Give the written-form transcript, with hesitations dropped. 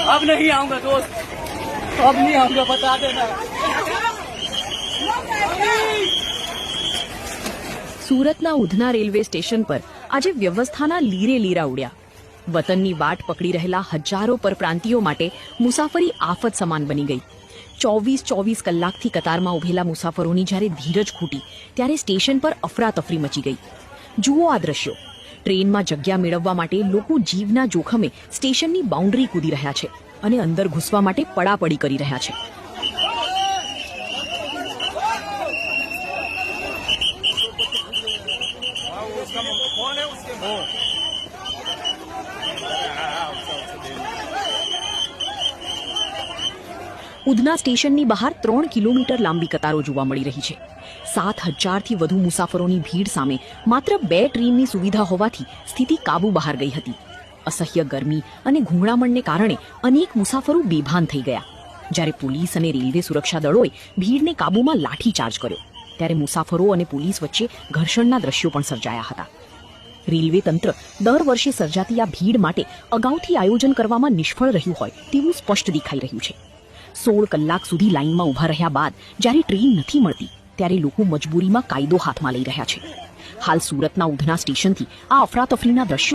अब नहीं आऊंगा दोस्त, अब नहीं आऊंगा, बता देना। સુરતના ઉધના રેલવે સ્ટેશન પર આજે વ્યવસ્થાના લીરે લીરા ઉડ્યા. વતનની વાટ પકડી રહેલા હજારો પરપ્રાંતિયો માટે મુસાફરી આફત સમાન બની ગઈ. 24 કલાકથી કતારમાં ઉભેલા મુસાફરોની જ્યારે ધીરજ ખૂટી ત્યારે સ્ટેશન પર અફરાતફરી મચી ગઈ. જુઓ આ દ્રશ્યો. ટ્રેનમાં જગ્યા મેળવવા માટે લોકો જીવના જોખમે સ્ટેશનની બાઉન્ડ્રી કૂદી રહ્યા છે અને અંદર ઘૂસવા માટે પડાપડી કરી રહ્યા છે. ઉધના સ્ટેશનની બહાર 3 કિલોમીટર લાંબી કતારો જોવા મળી રહી છે. 7,000થી વધુ મુસાફરોની ભીડ સામે માત્ર 2 ટ્રેનની સુવિધા હોવાથી સ્થિતિ કાબુ બહાર ગઈ હતી. અસહ્ય ગરમી અને ઘૂંઘરામણને કારણે અનેક મુસાફરો બેભાન થઈ ગયા. જ્યારે પોલીસ અને રેલવે સુરક્ષા દળોએ ભીડને કાબૂમાં લાઠીચાર્જ કર્યો ત્યારે મુસાફરો અને પોલીસ વચ્ચે ઘર્ષણના દ્રશ્યો પણ સર્જાયા હતા. રેલવે તંત્ર દર વર્ષે સર્જાતી આ ભીડ માટે અગાઉથી આયોજન કરવામાં નિષ્ફળ રહ્યું હોય તેવું સ્પષ્ટ દેખાઈ રહ્યું છે. 16 કલાક સુધી લાઇનમાં ઊભા રહ્યા બાદ જ્યારે ટ્રેન નથી મળતી ત્યારે લોકો મજબૂરીમાં કાયદો હાથમાં લઈ રહ્યા છે. હાલ સુરતના ઉધના સ્ટેશનથી આ અફરાતફરીના દ્રશ્યો